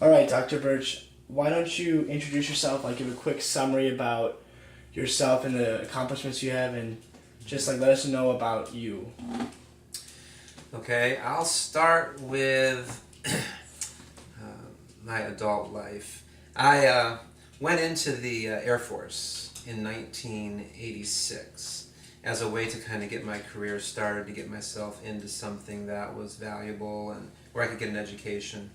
All right, Dr. Burch, why don't you introduce yourself, like give a quick summary about yourself and the accomplishments you have, and just like let us know about you. Okay, I'll start with my adult life. I went into the Air Force in 1986 as a way to kind of get my career started, to get myself into something that was valuable and where I could get an education.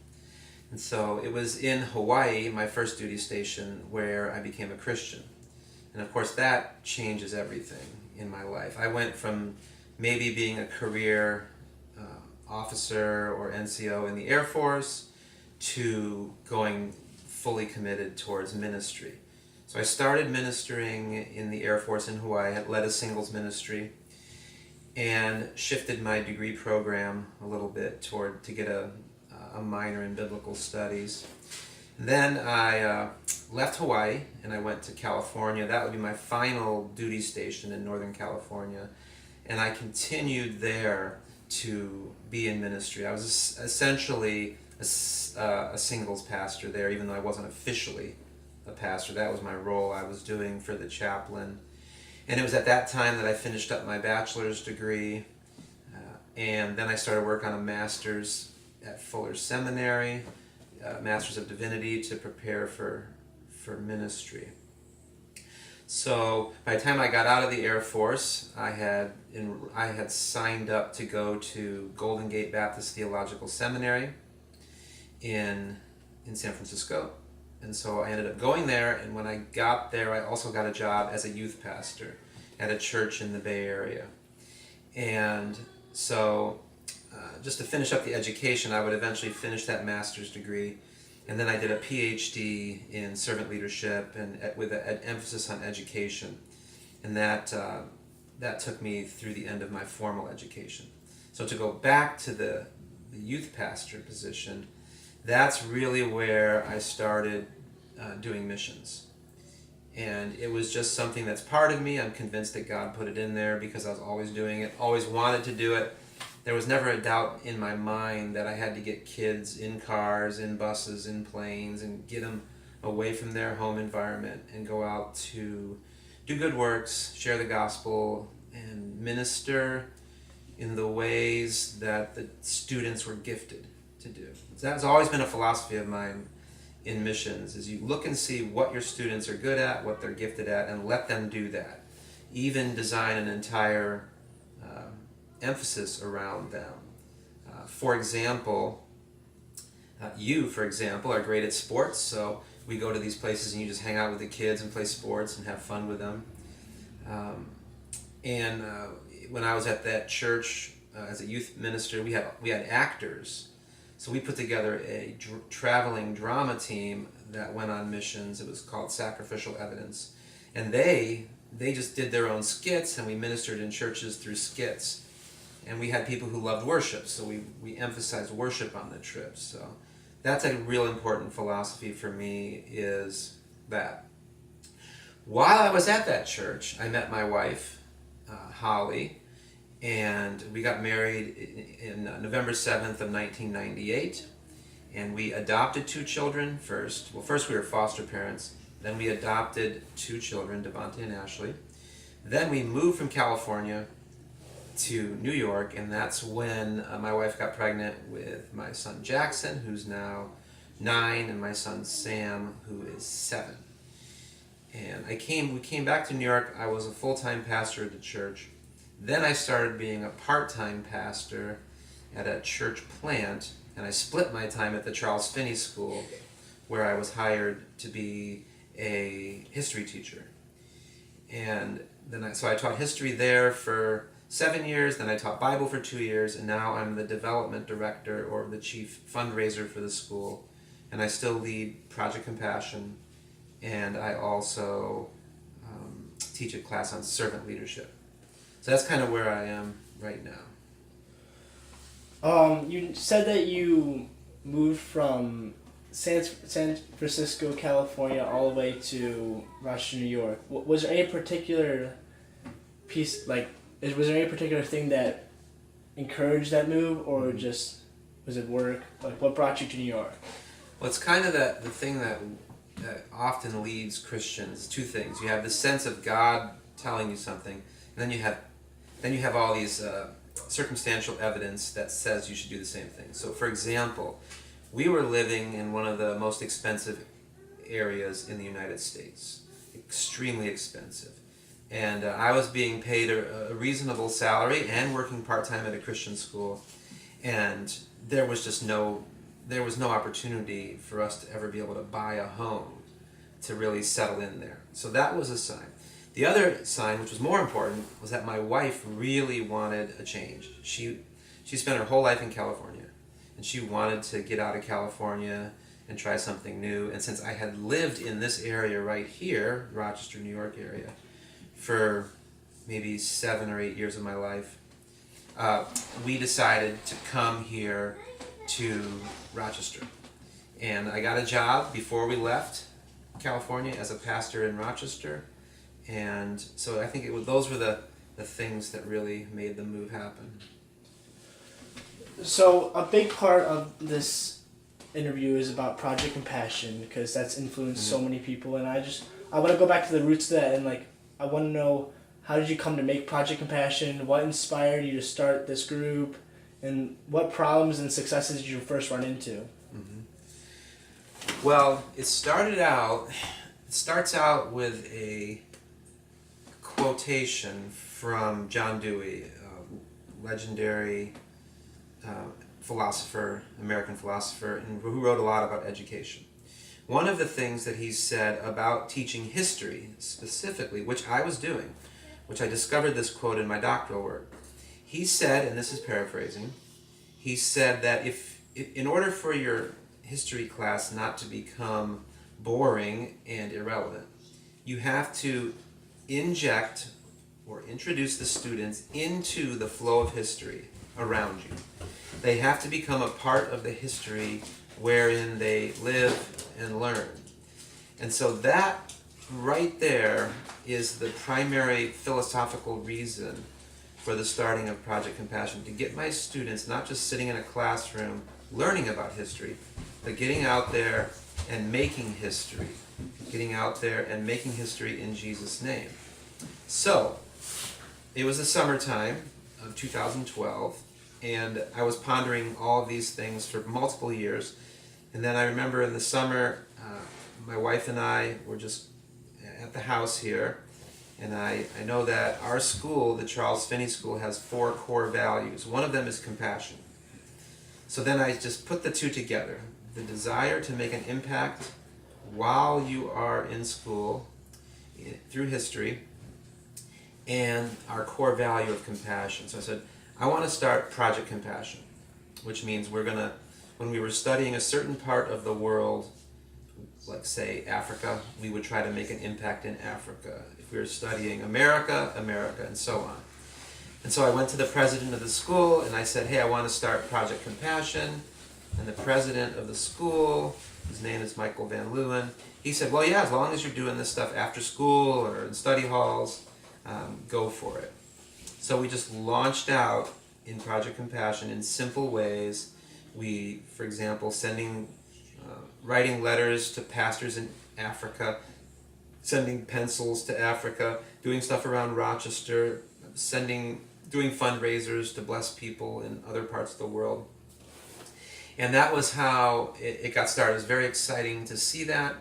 And so it was in Hawaii, my first duty station, where I became a Christian. And of course that changes everything in my life. I went from maybe being a career officer or NCO in the Air Force to going fully committed towards ministry. So I started ministering in the Air Force in Hawaii. I had led a singles ministry and shifted my degree program a little bit to get a minor in biblical studies. Then I left Hawaii and I went to California. That would be my final duty station in Northern California. And I continued there to be in ministry. I was essentially a singles pastor there, even though I wasn't officially a pastor. That was my role I was doing for the chaplain. And it was at that time that I finished up my bachelor's degree. And then I started work on a master's at Fuller Seminary, Master's of Divinity, to prepare for ministry. So by the time I got out of the Air Force, I had signed up to go to Golden Gate Baptist Theological Seminary in San Francisco. And so I ended up going there, and when I got there, I also got a job as a youth pastor at a church in the Bay Area. And so just to finish up the education, I would eventually finish that master's degree. And then I did a PhD in servant leadership and with an emphasis on education. And that took me through the end of my formal education. So to go back to the youth pastor position, that's really where I started doing missions. And it was just something that's part of me. I'm convinced that God put it in there because I was always doing it, always wanted to do it. There was never a doubt in my mind that I had to get kids in cars, in buses, in planes, and get them away from their home environment and go out to do good works, share the gospel, and minister in the ways that the students were gifted to do. That's always been a philosophy of mine in missions, is you look and see what your students are good at, what they're gifted at, and let them do that. Even design an entire emphasis around them. For example, you are great at sports, so we go to these places and you just hang out with the kids and play sports and have fun with them. When I was at that church as a youth minister, we had actors. So we put together a traveling drama team that went on missions. It was called Sacrificial Evidence. And they just did their own skits, and we ministered in churches through skits. And we had people who loved worship, so we emphasized worship on the trips. So that's a real important philosophy for me, is that. While I was at that church, I met my wife, Holly, and we got married in November 7th of 1998, and we adopted 2 children first. Well, first we were foster parents, then we adopted 2 children, Devontae and Ashley. Then we moved from California to New York, and that's when my wife got pregnant with my son Jackson, who's now 9, and my son Sam, who is 7. And we came back to New York. I was a full-time pastor at the church. Then I started being a part-time pastor at a church plant, and I split my time at the Charles Finney School, where I was hired to be a history teacher. And then I taught history there for 7 years, then I taught Bible for 2 years, and now I'm the development director or the chief fundraiser for the school. And I still lead Project Compassion, and I also teach a class on servant leadership. So that's kind of where I am right now. You said that you moved from San Francisco, California, all the way to Rochester, New York. Was there any particular piece, was there any particular thing that encouraged that move, or just was it work? Like, what brought you to New York? Well, it's kind of the thing that often leads Christians. Two things: you have the sense of God telling you something, and then you have all these circumstantial evidence that says you should do the same thing. So, for example, we were living in one of the most expensive areas in the United States, extremely expensive, and I was being paid a reasonable salary and working part-time at a Christian school, and there was no opportunity for us to ever be able to buy a home to really settle in there. So that was a sign. The other sign, which was more important, was that my wife really wanted a change. She spent her whole life in California, and she wanted to get out of California and try something new. And since I had lived in this area right here, Rochester, New York area, for maybe 7 or 8 years of my life, we decided to come here to Rochester. And I got a job before we left California as a pastor in Rochester. And so I think those were the things that really made the move happen. So a big part of this interview is about Project Compassion, because that's influenced so many people, and I want to go back to the roots of that, and I want to know, how did you come to make Project Compassion? What inspired you to start this group? And what problems and successes did you first run into? Well, it starts out with a quotation from John Dewey, a legendary philosopher, American philosopher, and who wrote a lot about education. One of the things that he said about teaching history specifically, which I was doing, which I discovered this quote in my doctoral work, he said, and this is paraphrasing, he said that if in order for your history class not to become boring and irrelevant, you have to inject or introduce the students into the flow of history around you. They have to become a part of the history wherein they live and learn. And so that right there is the primary philosophical reason for the starting of Project Compassion, to get my students not just sitting in a classroom learning about history, but getting out there and making history. Getting out there and making history in Jesus' name. So, it was the summertime of 2012, and I was pondering all of these things for multiple years. And then I remember in the summer, my wife and I were just at the house here, and I know that our school, the Charles Finney School, has 4 core values. One of them is compassion. So then I just put the two together. The desire to make an impact while you are in school through history, and our core value of compassion. So I said, I want to start Project Compassion, which means when we were studying a certain part of the world, like say Africa, we would try to make an impact in Africa. If we were studying America, and so on. And so I went to the president of the school and I said, hey, I want to start Project Compassion. And the president of the school, his name is Michael Van Leeuwen, he said, well, yeah, as long as you're doing this stuff after school or in study halls, go for it. So we just launched out in Project Compassion in simple ways. We, for example, writing letters to pastors in Africa, sending pencils to Africa, doing stuff around Rochester, doing fundraisers to bless people in other parts of the world. And that was how it got started. It was very exciting to see that.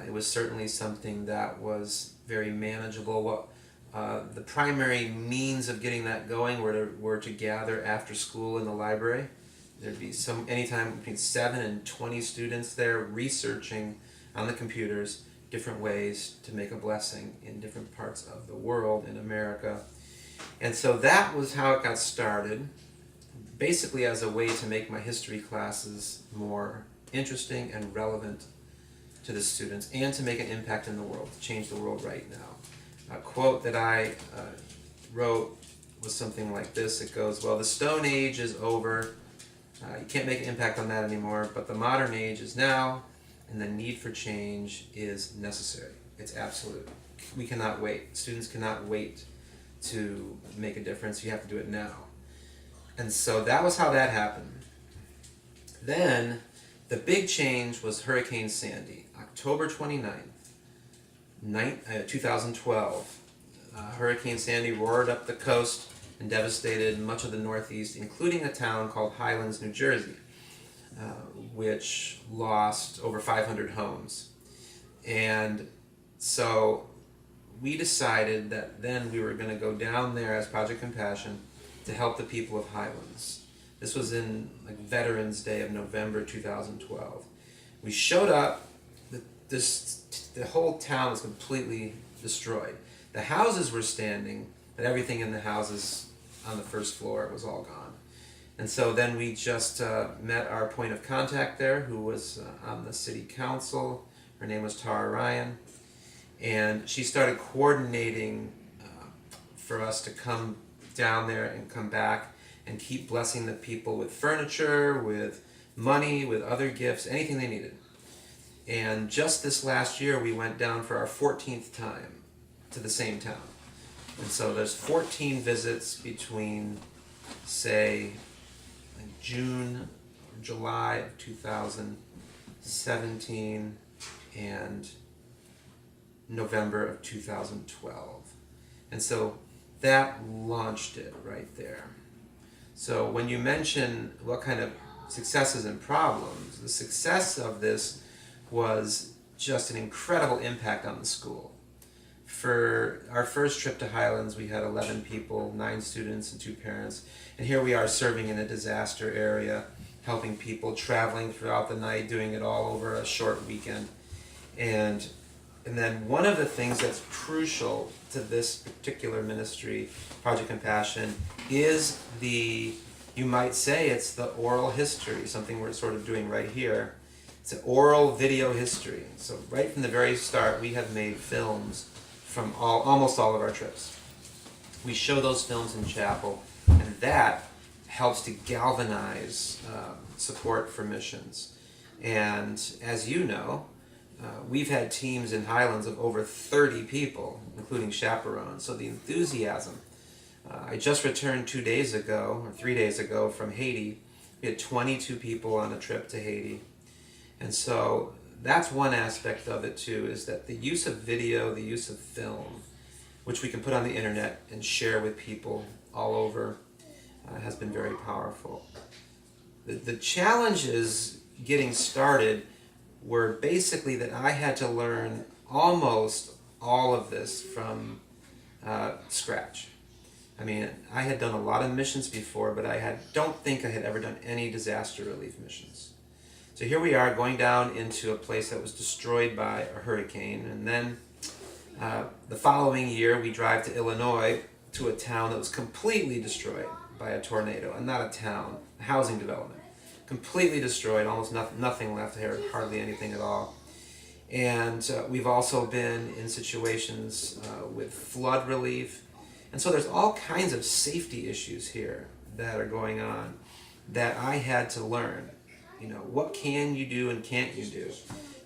It was certainly something that was very manageable. The primary means of getting that going were to gather after school in the library. There'd be anytime between 7 and 20 students there researching on the computers different ways to make a blessing in different parts of the world, in America. And so that was how it got started, basically as a way to make my history classes more interesting and relevant to the students, and to make an impact in the world, to change the world right now. A quote that I wrote was something like this. It goes, well, the Stone Age is over. You can't make an impact on that anymore, but the modern age is now, and the need for change is necessary. It's absolute. We cannot wait. Students cannot wait to make a difference. You have to do it now. And so that was how that happened. Then the big change was Hurricane Sandy, October 29th, 2012. Hurricane Sandy roared up the coast and devastated much of the Northeast, including a town called Highlands, New Jersey, which lost over 500 homes. And so we decided that then we were going to go down there as Project Compassion to help the people of Highlands. This was in like Veterans Day of November 2012. We showed up, the whole town was completely destroyed. The houses were standing, but everything in the houses on the first floor was all gone. And so then we just met our point of contact there, who was on the city council. Her name was Tara Ryan. And she started coordinating for us to come down there and come back and keep blessing the people with furniture, with money, with other gifts, anything they needed. And just this last year, we went down for our 14th time to the same town. And so there's 14 visits between, say, June or July of 2017 and November of 2012. And so that launched it right there. So when you mention what kind of successes and problems, the success of this was just an incredible impact on the school. For our first trip to Highlands, we had 11 people, 9 students and 2 parents. And here we are serving in a disaster area, helping people, traveling throughout the night, doing it all over a short weekend. And then one of the things that's crucial to this particular ministry, Project Compassion, is you might say it's the oral history, something we're sort of doing right here. It's an oral video history. So right from the very start, we have made films from almost all of our trips. We show those films in chapel, and that helps to galvanize support for missions. And as you know, we've had teams in Highlands of over 30 people, including chaperones. So the enthusiasm. I just returned 3 days ago from Haiti. We had 22 people on a trip to Haiti. And so that's one aspect of it too, is that the use of video, the use of film, which we can put on the internet and share with people all over, has been very powerful. The challenges getting started were basically that I had to learn almost all of this from scratch. I mean, I had done a lot of missions before, but don't think I had ever done any disaster relief missions. So here we are going down into a place that was destroyed by a hurricane, and then the following year we drive to Illinois to a town that was completely destroyed by a tornado, and not a town, a housing development. Completely destroyed, almost nothing left here, hardly anything at all. And we've also been in situations with flood relief. And so there's all kinds of safety issues here that are going on that I had to learn. You know, what can you do and can't you do?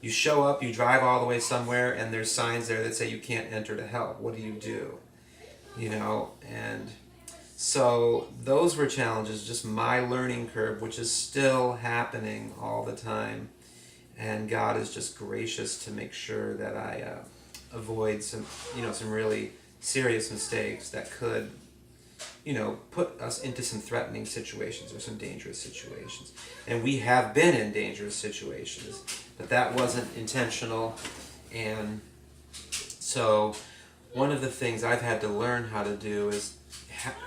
You show up, you drive all the way somewhere, and there's signs there that say you can't enter to help. What do you do? You know, and so those were challenges, just my learning curve, which is still happening all the time. And God is just gracious to make sure that I avoid some really serious mistakes that could, put us into some threatening situations or some dangerous situations. And we have been in dangerous situations, but that wasn't intentional. And so one of the things I've had to learn how to do is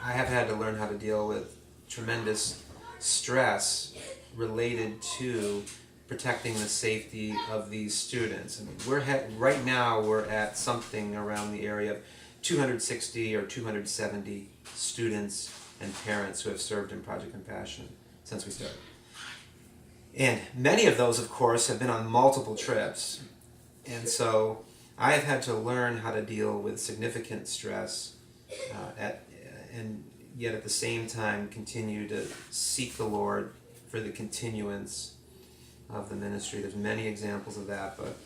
I have had to learn how to deal with tremendous stress related to protecting the safety of these students. I mean, right now we're at something around the area of 260 or 270 students and parents who have served in Project Compassion since we started. And many of those, of course, have been on multiple trips. And so I have had to learn how to deal with significant stress and yet at the same time continue to seek the Lord for the continuance of the ministry. There's many examples of that, but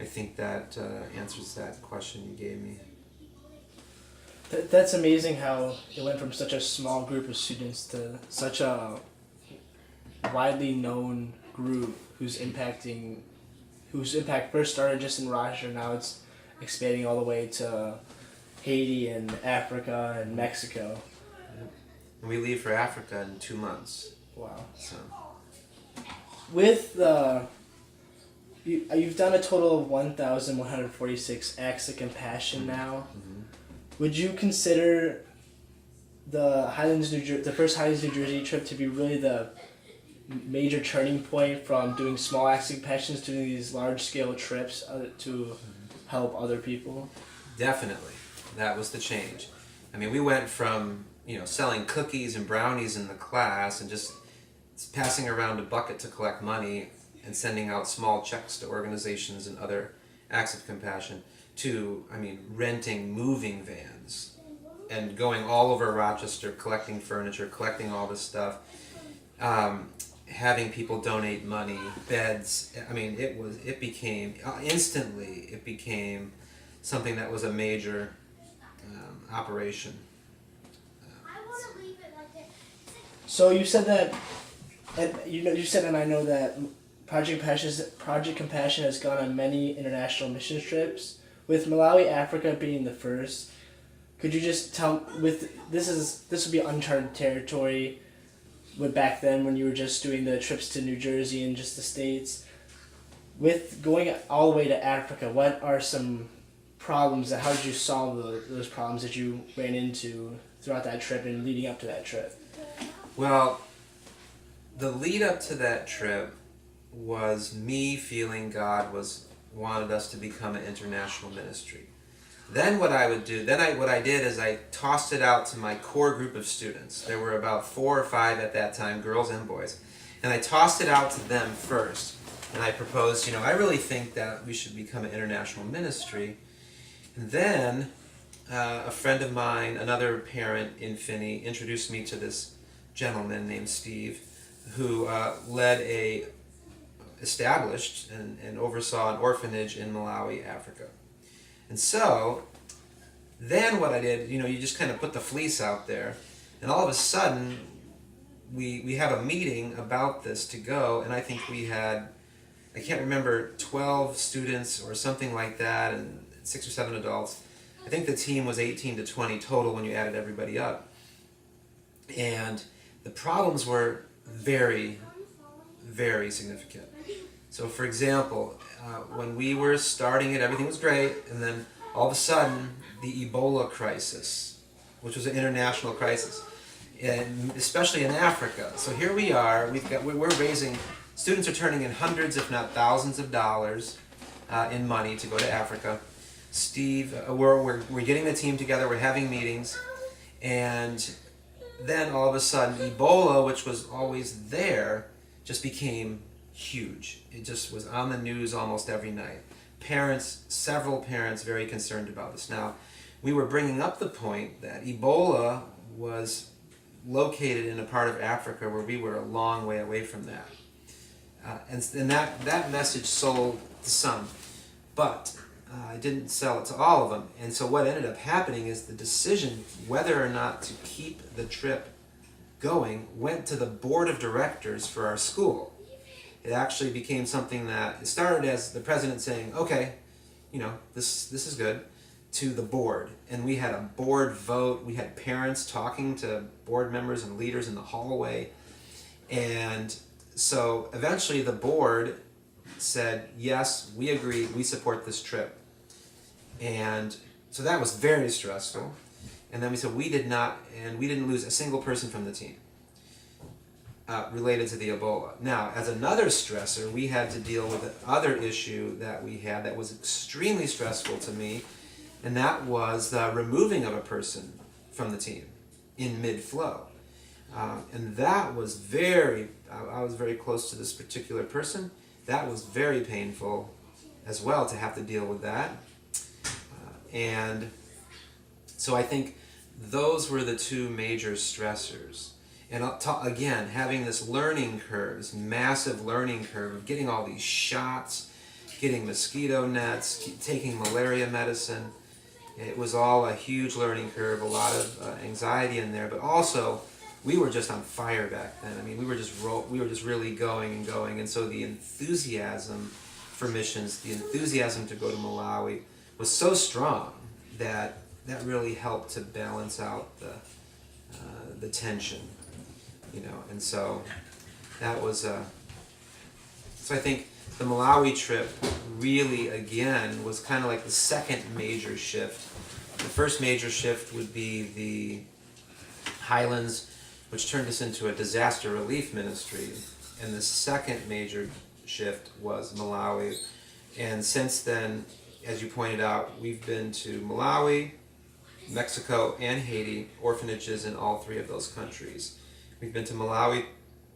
I think that answers that question you gave me. That's amazing how it went from such a small group of students to such a widely known group whose impact first started just in Russia, now it's expanding all the way to Haiti and Africa and Mexico. And we leave for Africa in 2 months. Wow. So With you've done a total of 1,146 acts of compassion now. mhm. Would you consider the the first Highlands, New Jersey trip to be really the major turning point from doing small acts of compassion to doing these large scale trips to help other people? Definitely, that was the change. I mean, we went from selling cookies and brownies in the class and just passing around a bucket to collect money and sending out small checks to organizations and other acts of compassion to, renting moving vans and going all over Rochester, collecting furniture, collecting all this stuff, having people donate money, beds. It became something that was a major operation. So you said that, and you said, and I know that Project Compassion has gone on many international mission trips, with Malawi, Africa being the first. Could you just tell, this would be uncharted territory, with back then when you were just doing the trips to New Jersey and just the States. With going all the way to Africa, what are some problems how did you solve those problems that you ran into throughout that trip and leading up to that trip? Well, the lead up to that trip was me feeling God wanted us to become an international ministry. Then what I did is I tossed it out to my core group of students. There were about 4 or 5 at that time, girls and boys. And I tossed it out to them first. And I proposed, I really think that we should become an international ministry. And then a friend of mine, another parent in Finney, introduced me to this gentleman named Steve, who established and oversaw an orphanage in Malawi, Africa. And so, then what I did, you just kind of put the fleece out there, and all of a sudden, we have a meeting about this to go, and I think we had, I can't remember, 12 students or something like that, and 6 or 7 adults. I think the team was 18 to 20 total when you added everybody up. And the problems were very, very significant. So for example, when we were starting it, everything was great, and then all of a sudden, the Ebola crisis, which was an international crisis, and especially in Africa. So here we are, we're raising, students are turning in hundreds, if not thousands of dollars in money to go to Africa. Steve, we're getting the team together, we're having meetings, and then all of a sudden, Ebola, which was always there, just became huge. It just was on the news almost every night. Several parents very concerned about this. Now, we were bringing up the point that Ebola was located in a part of Africa where we were a long way away from that. And that message sold to some, but it didn't sell it to all of them. And so what ended up happening is the decision whether or not to keep the trip going went to the board of directors for our school. It actually became something that it started as the president saying, okay, this is good, to the board. And we had a board vote. We had parents talking to board members and leaders in the hallway. And so eventually the board said, yes, we agree, we support this trip. And so that was very stressful. And then we said we didn't lose a single person from the team related to the Ebola. Now, as another stressor, we had to deal with another issue that we had that was extremely stressful to me, and that was the removing of a person from the team in mid-flow. And that was I was very close to this particular person. That was very painful as well to have to deal with that. And so I think those were the 2 major stressors. And again, having this learning curve, this massive learning curve of getting all these shots, getting mosquito nets, taking malaria medicine. It was all a huge learning curve, a lot of anxiety in there, but also we were just on fire back then. I mean, we were just really going and going, and so the enthusiasm for missions, the enthusiasm to go to Malawi, was so strong that really helped to balance out the tension, you know. And so that was so I think the Malawi trip really, again, was kind of like the second major shift. The first major shift would be the Highlands, which turned us into a disaster relief ministry. And the second major shift was Malawi. And since then, as you pointed out, we've been to Malawi, Mexico, and Haiti, orphanages in all three of those countries. We've been to Malawi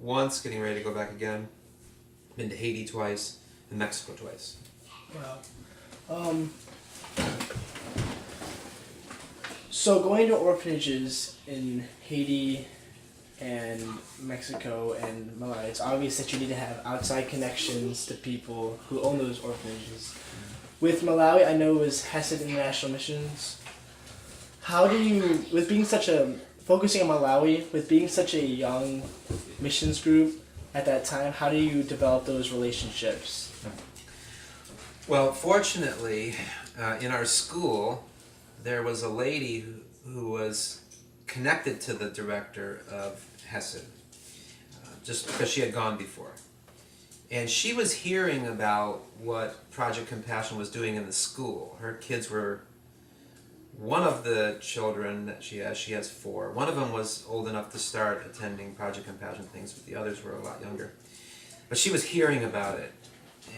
once, getting ready to go back again. Been to Haiti twice, and Mexico twice. Wow. So going to orphanages in Haiti and Mexico and Malawi, it's obvious that you need to have outside connections to people who own those orphanages. With Malawi, I know it was Hesed International Missions. How do you, focusing on Malawi, with being such a young missions group at that time, how do you develop those relationships? Well, fortunately, in our school, there was a lady who was connected to the director of Hesed, just because she had gone before. And she was hearing about what Project Compassion was doing in the school. Her kids were, one of the children that she has 4. One of them was old enough to start attending Project Compassion things, but the others were a lot younger. But she was hearing about it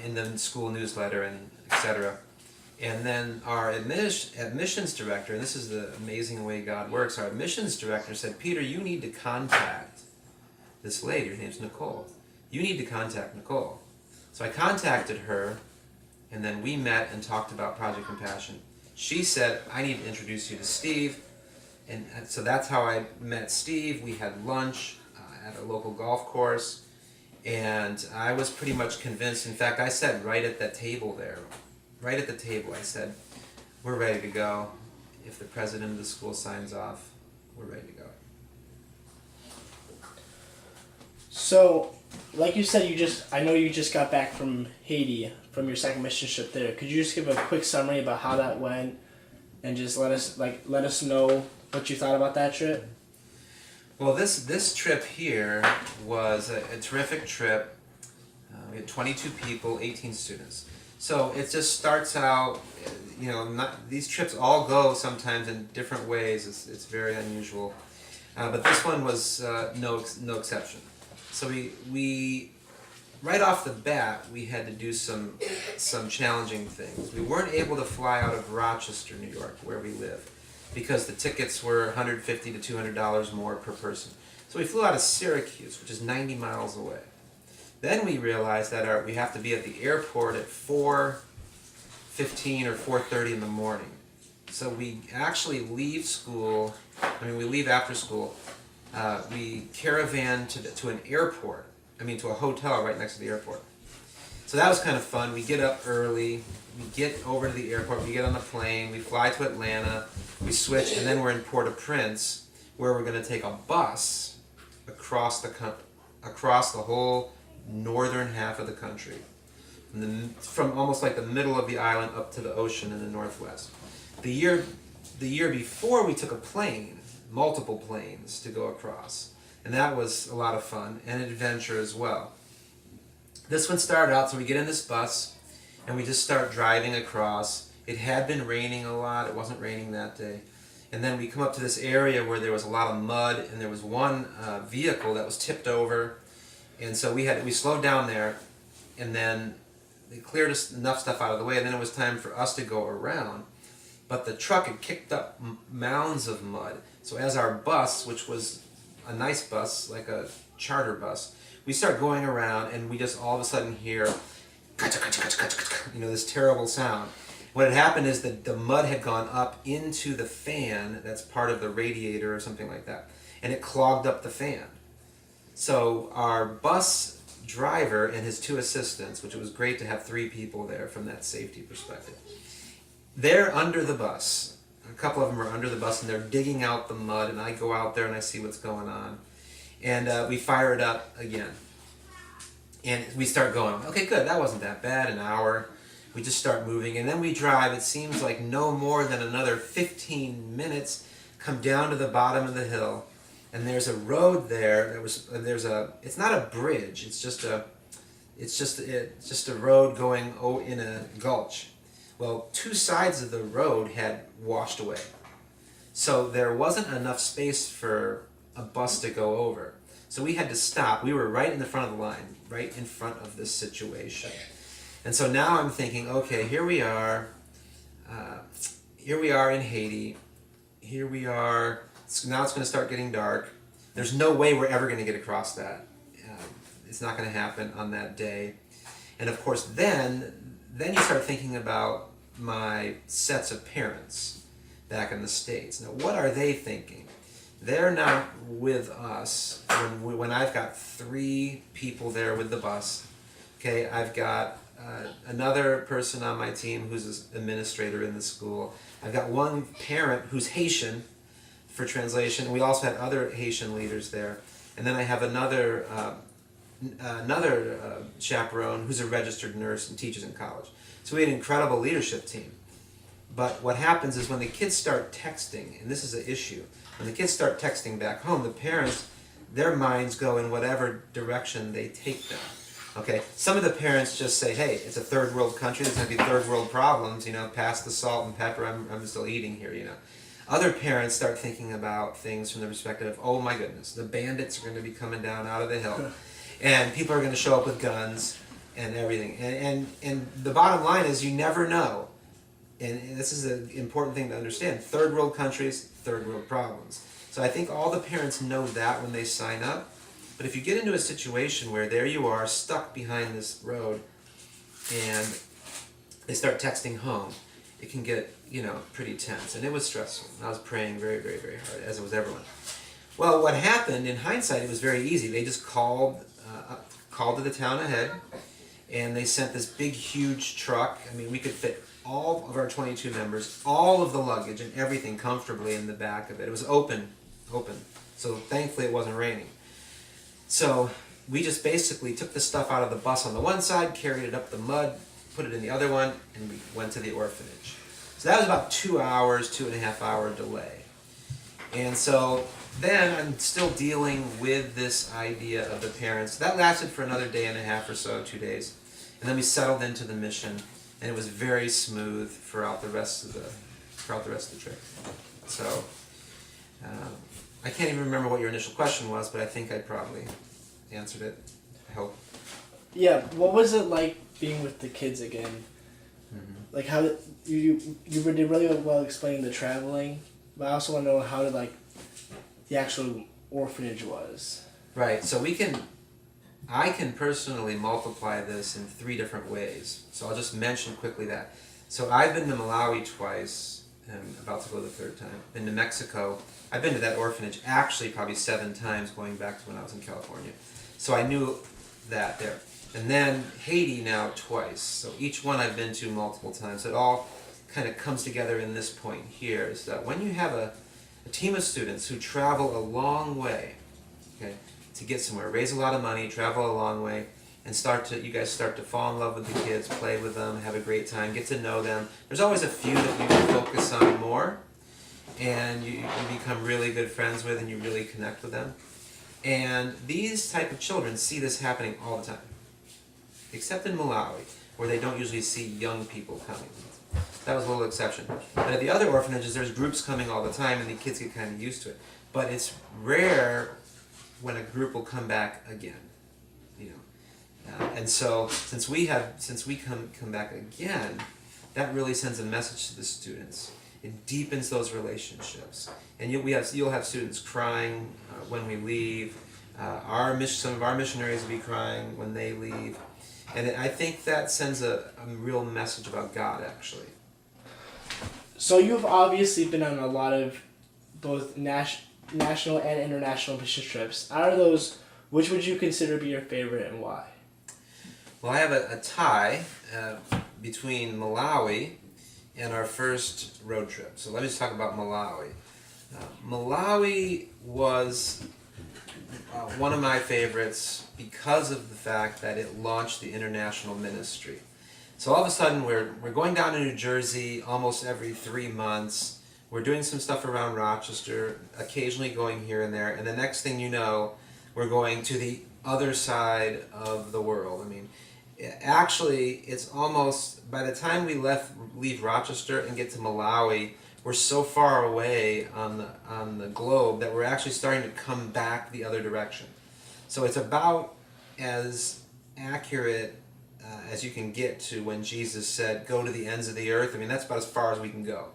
in the school newsletter and etc. And then our admissions director, and this is the amazing way God works, our admissions director said, Peter, you need to contact this lady. Her name's Nicole. You need to contact Nicole. So I contacted her, and then we met and talked about Project Compassion. She said, I need to introduce you to Steve. And so that's how I met Steve. We had lunch at a local golf course. And I was pretty much convinced. In fact, I said right at that table there, right at the table, I said, we're ready to go. If the president of the school signs off, we're ready to go. So, like you said, I know you just got back from Haiti, from your second mission trip there. Could you just give a quick summary about how that went, and just let us know what you thought about that trip? Well, this trip here was a terrific trip. We had 22 people, 18 students. So it just starts out, you know, these trips all go sometimes in different ways. It's very unusual, but this one was no exception. So we right off the bat, we had to do some challenging things. We weren't able to fly out of Rochester, New York, where we live, because the tickets were $150 to $200 more per person. So we flew out of Syracuse, which is 90 miles away. Then we realized that we have to be at the airport at 4:15 or 4:30 in the morning. So we actually leave school. We leave after school. We caravan to an airport. To a hotel right next to the airport. So that was kind of fun. We get up early. We get over to the airport. We get on the plane. We fly to Atlanta. We switch, and then we're in Port-au-Prince, where we're going to take a bus across the whole northern half of the country, from almost like the middle of the island up to the ocean in the northwest. The year before, we took a plane, multiple planes, to go across. And that was a lot of fun and an adventure as well. This one started out, so we get in this bus and we just start driving across. It had been raining a lot. It wasn't raining that day. And then we come up to this area where there was a lot of mud, and there was one vehicle that was tipped over. And so we slowed down there, and then they cleared us enough stuff out of the way, and then it was time for us to go around. But the truck had kicked up mounds of mud. So as our bus, which was a nice bus, like a charter bus, we start going around, and we just all of a sudden hear, this terrible sound. What had happened is that the mud had gone up into the fan that's part of the radiator or something like that, and it clogged up the fan. So our bus driver and his 2 assistants, which it was great to have 3 people there from that safety perspective, they're under the bus. A couple of them are under the bus, and they're digging out the mud, and I go out there and I see what's going on. And we fire it up again. And we start going, okay, good, that wasn't that bad, an hour. We just start moving, and then we drive, it seems like no more than another 15 minutes, come down to the bottom of the hill, and there's a road there, it's not a bridge, it's just a road going in a gulch. Well, two sides of the road had washed away. So there wasn't enough space for a bus to go over. So we had to stop. We were right in the front of the line, right in front of this situation. And so now I'm thinking, okay, here we are in Haiti. Here we are. Now it's going to start getting dark. There's no way we're ever going to get across that. It's not going to happen on that day. And of course, then you start thinking about my sets of parents back in the States. Now, what are they thinking? They're not with us when I've got 3 people there with the bus. Okay, I've got another person on my team who's an administrator in the school. I've got one parent who's Haitian for translation. We also had other Haitian leaders there. And then I have another chaperone who's a registered nurse and teaches in college. So we had an incredible leadership team. But what happens is when the kids start texting, and this is an issue, when the kids start texting back home, the parents, their minds go in whatever direction they take them. Okay, some of the parents just say, hey, it's a third world country, there's going to be third world problems, pass the salt and pepper, I'm still eating here, Other parents start thinking about things from the perspective of, oh my goodness, the bandits are going to be coming down out of the hill, and people are going to show up with guns and everything. And the bottom line is you never know. And this is an important thing to understand. Third world countries, third world problems. So I think all the parents know that when they sign up. But if you get into a situation where there you are, stuck behind this road, and they start texting home, it can get, pretty tense. And it was stressful. I was praying very, very, very hard, as was everyone. Well, what happened, in hindsight, it was very easy. They just called to the town ahead, and they sent this big, huge truck. I mean, we could fit all of our 22 members, all of the luggage and everything comfortably in the back of it. It was open. So thankfully it wasn't raining. So we just basically took the stuff out of the bus on the one side, carried it up the mud, put it in the other one, and we went to the orphanage. So that was about 2 hours, 2.5 hour delay. And so then I'm still dealing with this idea of the parents. That lasted for another day and a half or so, 2 days. And then we settled into the mission. And it was very smooth throughout the rest of the trip. So I can't even remember what your initial question was, but I think I probably answered it. I hope. Yeah. What was it like being with the kids again? Mm-hmm. Like how did you did really well explaining the traveling, but I also want to know how the actual orphanage was. Right. So I can personally multiply this in 3 different ways. So I'll just mention quickly that. So I've been to Malawi twice, and I'm about to go the 3rd time. Been to Mexico. I've been to that orphanage actually probably 7 times going back to when I was in California. So I knew that there. And then Haiti now twice. So each one I've been to multiple times. So it all kind of comes together in this point here, is that when you have a team of students who travel a long way, okay, to get somewhere, raise a lot of money, travel a long way, and you guys start to fall in love with the kids, play with them, have a great time, get to know them. There's always a few that you can focus on more, and you become really good friends with, and you really connect with them. And these type of children see this happening all the time, except in Malawi, where they don't usually see young people coming. That was a little exception. But at the other orphanages, there's groups coming all the time, and the kids get kind of used to it. But it's rare when a group will come back again, and so since we come back again, that really sends a message to the students. It deepens those relationships, and you'll have students crying when we leave. Some of our missionaries will be crying when they leave, and I think that sends a real message about God, actually. So you've obviously been on a lot of both national and international mission trips. Out of those, which would you consider to be your favorite and why? Well, I have a tie between Malawi and our first road trip. So let me just talk about Malawi. Malawi was one of my favorites because of the fact that it launched the international ministry. So all of a sudden we're going down to New Jersey almost every 3 months. We're doing some stuff around Rochester, occasionally going here and there, and the next thing you know, we're going to the other side of the world. I mean, actually, it's almost, by the time we leave Rochester and get to Malawi, we're so far away on the globe that we're actually starting to come back the other direction. So it's about as accurate as you can get to when Jesus said, "Go to the ends of the earth." I mean, that's about as far as we can go.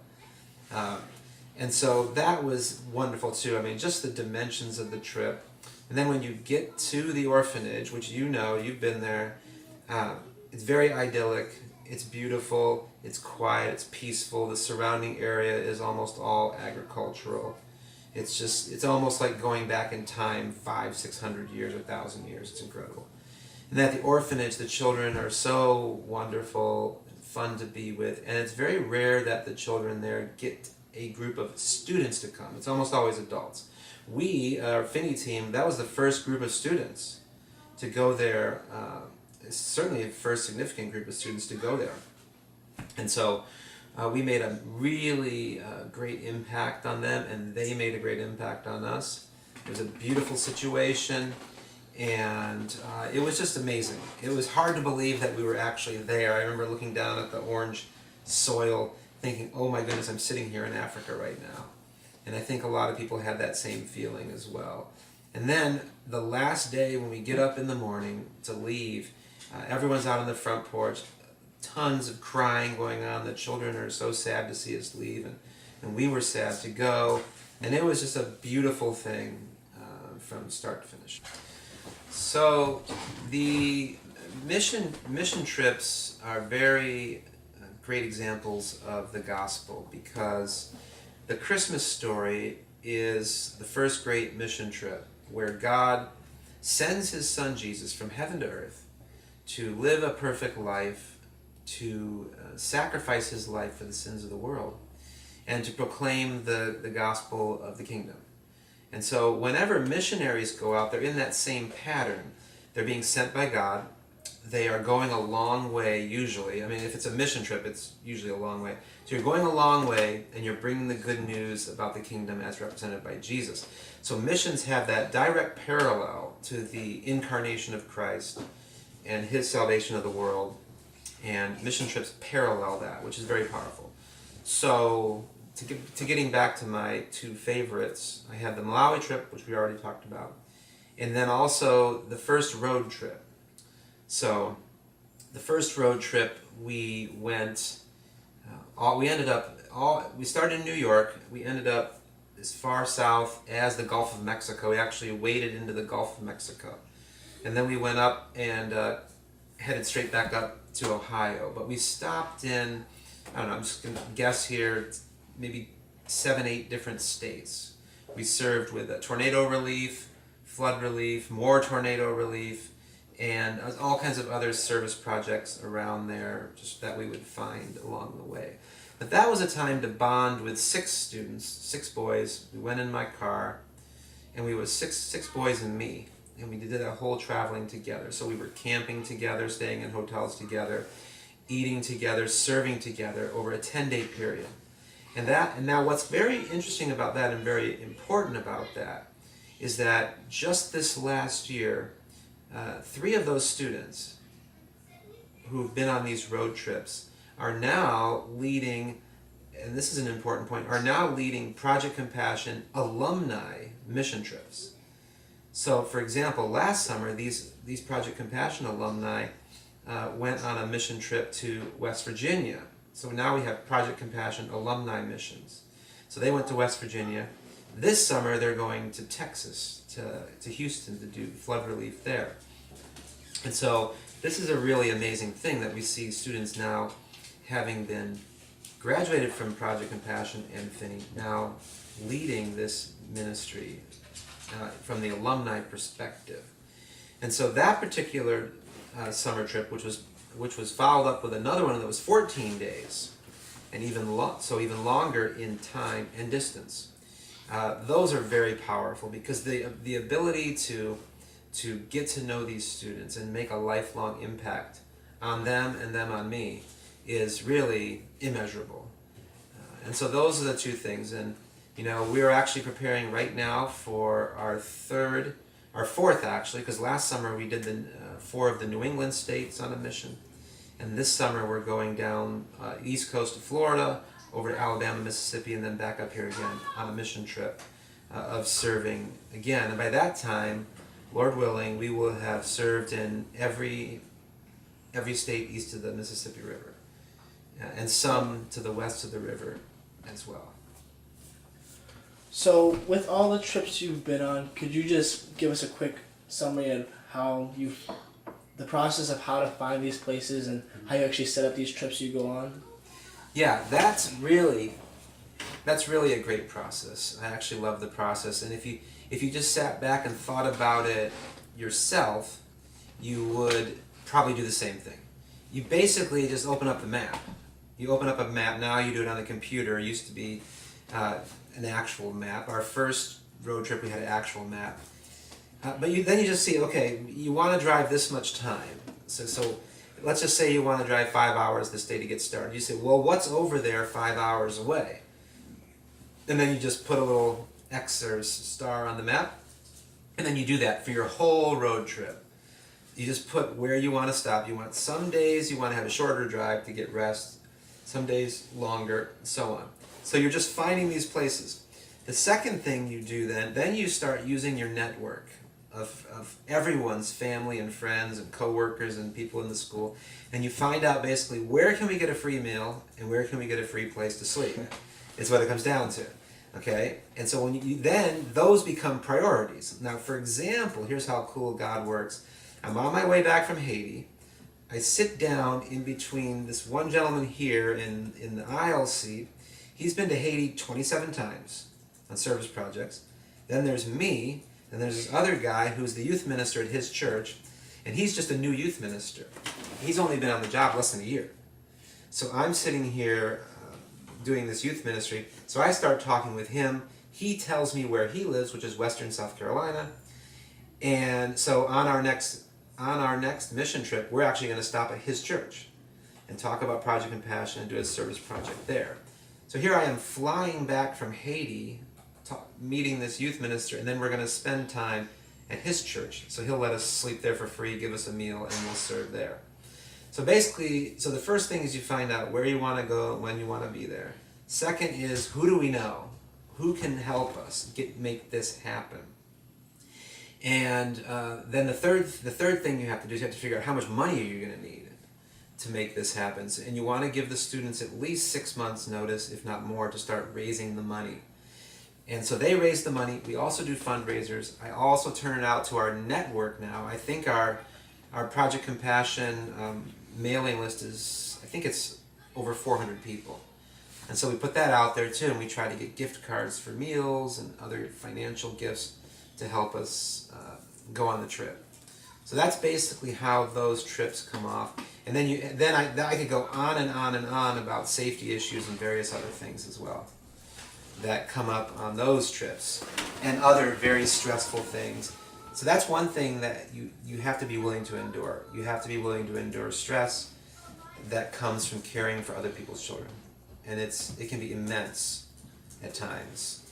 And so that was wonderful too. I mean, just the dimensions of the trip. And then when you get to the orphanage, which you know, you've been there, it's very idyllic, it's beautiful, it's quiet, it's peaceful. The surrounding area is almost all agricultural. It's almost like going back in time 500-600 years, 1,000 years. It's incredible. And at the orphanage, the children are so wonderful, fun to be with, and it's very rare that the children there get a group of students to come. It's almost always adults. We, our Finney team, that was the first group of students to go there, certainly the first significant group of students to go there. And so we made a really great impact on them, and they made a great impact on us. It was a beautiful situation, and it was just amazing. It was hard to believe that we were actually there. I remember looking down at the orange soil thinking, oh my goodness, I'm sitting here in Africa right now. And I think a lot of people had that same feeling as well. And then the last day when we get up in the morning to leave, everyone's out on the front porch, tons of crying going on. The children are so sad to see us leave, and we were sad to go. And it was just a beautiful thing from start to finish. So the mission trips are very great examples of the gospel, because the Christmas story is the first great mission trip where God sends his son Jesus from heaven to earth to live a perfect life, to sacrifice his life for the sins of the world, and to proclaim the gospel of the kingdom. And so whenever missionaries go out, they're in that same pattern. They're being sent by God. They are going a long way, usually. I mean, if it's a mission trip, it's usually a long way. So you're going a long way, and you're bringing the good news about the kingdom as represented by Jesus. So missions have that direct parallel to the incarnation of Christ and his salvation of the world. And mission trips parallel that, which is very powerful. So to getting back to my two favorites, I had the Malawi trip, which we already talked about, and then also the first road trip. So the first road trip, we went, we started in New York, we ended up as far south as the Gulf of Mexico. We actually waded into the Gulf of Mexico. And then we went up and headed straight back up to Ohio. But we stopped in, I don't know, I'm just going to guess here, maybe 7-8 different states. We served with tornado relief, flood relief, more tornado relief, and all kinds of other service projects around there just that we would find along the way. But that was a time to bond with 6 students, 6 boys. We went in my car, and we were six boys and me, and we did that whole traveling together. So we were camping together, staying in hotels together, eating together, serving together over a 10-day period. And now what's very interesting about that and very important about that is that just this last year, 3 of those students who've been on these road trips are now leading, and this is an important point, are now leading Project Compassion alumni mission trips. So, for example, last summer, these Project Compassion alumni went on a mission trip to West Virginia. So now we have Project Compassion alumni missions. So they went to West Virginia. This summer, they're going to Texas, to Houston, to do flood relief there. And so this is a really amazing thing that we see students now, having been graduated from Project Compassion and Finney, now leading this ministry from the alumni perspective. And so that particular summer trip, which was followed up with another one that was 14 days, and even longer in time and distance. those are very powerful because the ability to get to know these students and make a lifelong impact on them and them on me is really immeasurable. And so those are the two things. And we're actually preparing right now for our fourth actually, because last summer we did the 4 of the New England states on a mission. And this summer we're going down east coast of Florida, over to Alabama, Mississippi, and then back up here again on a mission trip of serving again. And by that time, Lord willing, we will have served in every state east of the Mississippi River, and some to the west of the river as well. So, with all the trips you've been on, could you just give us a quick summary of the process of how to find these places and how you actually set up these trips you go on? Yeah, that's really a great process. I actually love the process, and if you just sat back and thought about it yourself, you would probably do the same thing. You basically just open up the map. You open up a map. Now you do it on the computer. It used to be an actual map. Our first road trip we had an actual map. But then you just see, okay, you want to drive this much time. So let's just say you want to drive 5 hours this day to get started. You say, well, what's over there 5 hours away? And then you just put a little X or star on the map, and then you do that for your whole road trip. You just put where you want to stop. Some days you want to have a shorter drive to get rest, some days longer, and so on. So you're just finding these places. The second thing you do then you start using your network of everyone's family and friends and coworkers and people in the school, and you find out basically where can we get a free meal and where can we get a free place to sleep. It's what it comes down to. Okay? And so then those become priorities. Now, for example, here's how cool God works. I'm on my way back from Haiti. I sit down in between this one gentleman here in the aisle seat. He's been to Haiti 27 times on service projects. Then there's me, and there's this other guy who's the youth minister at his church, and he's just a new youth minister. He's only been on the job less than a year. So I'm sitting here doing this youth ministry. So I start talking with him. He tells me where he lives, which is Western South Carolina. And so on our next mission trip, we're actually going to stop at his church and talk about Project Compassion and do a service project there. So here I am flying back from Haiti, meeting this youth minister, and then we're going to spend time at his church. So he'll let us sleep there for free, give us a meal, and we'll serve there. So basically, the first thing is you find out where you want to go, when you want to be there. Second is, who do we know? Who can help us make this happen? And then the third thing you have to do is you have to figure out how much money are you going to need to make this happen. And you want to give the students at least 6 months notice, if not more, to start raising the money. And so they raise the money. We also do fundraisers. I also turn it out to our network now. I think our Project Compassion mailing list it's over 400 people. And so we put that out there too, and we try to get gift cards for meals and other financial gifts to help us go on the trip. So that's basically how those trips come off. And then I could go on and on and on about safety issues and various other things as well that come up on those trips and other very stressful things. So that's one thing that you have to be willing to endure. You have to be willing to endure stress that comes from caring for other people's children. And it can be immense at times.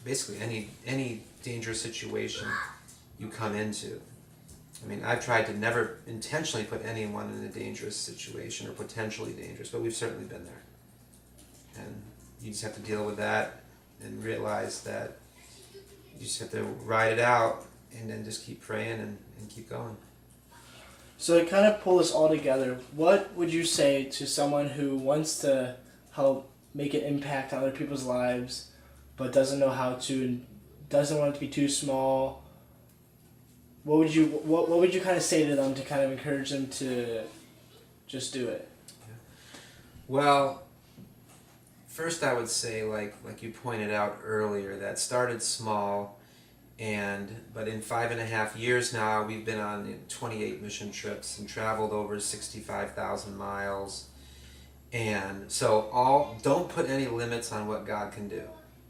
Basically any dangerous situation you come into. I mean, I've tried to never intentionally put anyone in a dangerous situation or potentially dangerous, but we've certainly been there. And you just have to deal with that and realize that you just have to ride it out and then just keep praying and keep going. So to kind of pull this all together, what would you say to someone who wants to help make an impact on other people's lives, but doesn't know how to and doesn't want it to be too small? What would you kind of say to them to kind of encourage them to just do it? Well, first I would say, like you pointed out earlier, that started small, but in 5.5 years now, we've been on 28 mission trips and traveled over 65,000 miles. And so don't put any limits on what God can do.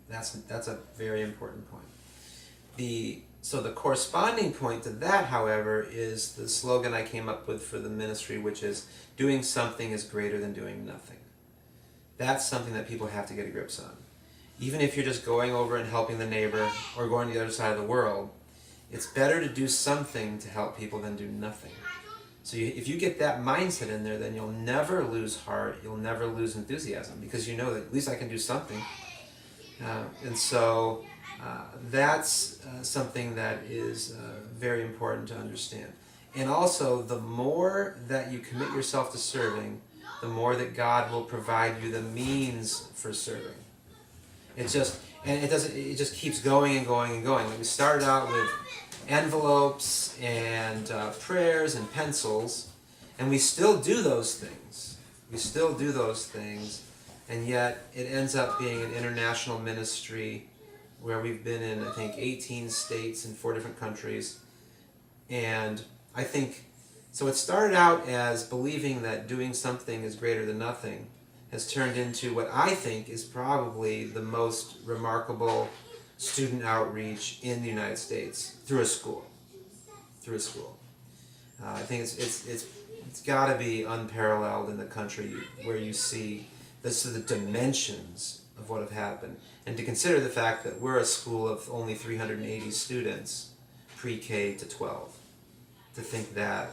That's a very important point. So the corresponding point to that, however, is the slogan I came up with for the ministry, which is doing something is greater than doing nothing. That's something that people have to get a grip on. Even if you're just going over and helping the neighbor or going to the other side of the world, it's better to do something to help people than do nothing. So if you get that mindset in there, then you'll never lose heart, you'll never lose enthusiasm, because you know that at least I can do something. And so that's something that is very important to understand. And also, the more that you commit yourself to serving, the more that God will provide you the means for serving. It just keeps going and going and going. Like we started out with envelopes and prayers and pencils, and we still do those things. And yet it ends up being an international ministry where we've been in, I think, 18 states in 4 different countries. And I think, so it started out as believing that doing something is greater than nothing, has turned into what I think is probably the most remarkable student outreach in the United States through a school. I think it's got to be unparalleled in the country where you see the dimensions of what have happened, and to consider the fact that we're a school of only 380 students, pre-K to 12. To think that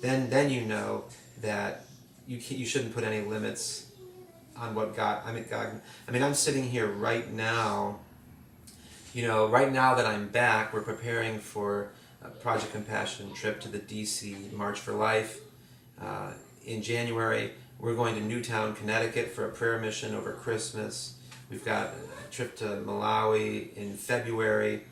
then you know that you shouldn't put any limits on what God. I'm sitting here right now. Right now that I'm back, we're preparing for a Project Compassion trip to the DC March for Life. In January, we're going to Newtown, Connecticut for a prayer mission over Christmas. We've got a trip to Malawi in February.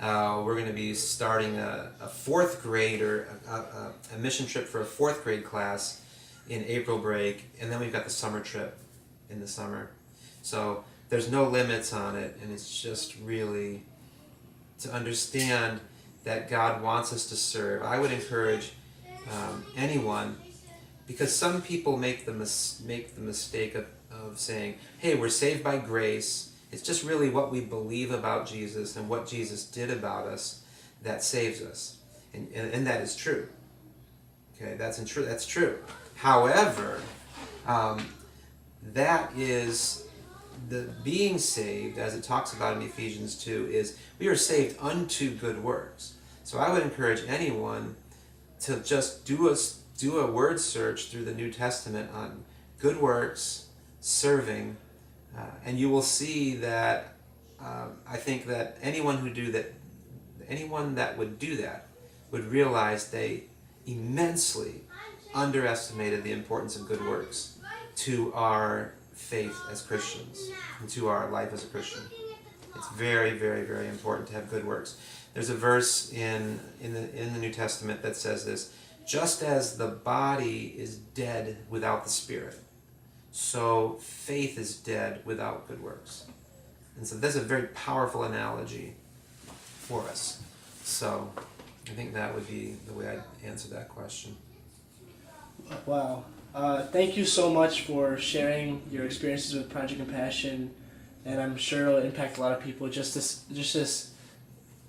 We're going to be starting a 4th grade or a mission trip for a 4th grade class in April break, and then we've got the summer trip in the summer. So there's no limits on it, and it's just really to understand that God wants us to serve. I would encourage anyone, because some people make the mistake of saying, hey, we're saved by grace. It's just really what we believe about Jesus and what Jesus did about us that saves us. And that is true. Okay, that's true. However, that is the being saved, as it talks about in Ephesians 2, is we are saved unto good works. So I would encourage anyone to just do a word search through the New Testament on good works, serving, and you will see that I think that anyone that would do that would realize they immensely underestimated the importance of good works to our faith as Christians and to our life as a Christian. It's very, very, very important to have good works. There's a verse in the New Testament that says this: just as the body is dead without the spirit, so faith is dead without good works. And so that's a very powerful analogy for us. So I think that would be the way I'd answer that question. Wow. Thank you so much for sharing your experiences with Project Compassion, and I'm sure it'll impact a lot of people. Just this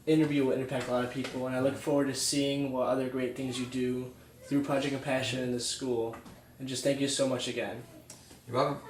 interview will impact a lot of people, and I look forward to seeing what other great things you do through Project Compassion in the school. And just thank you so much again. You're welcome.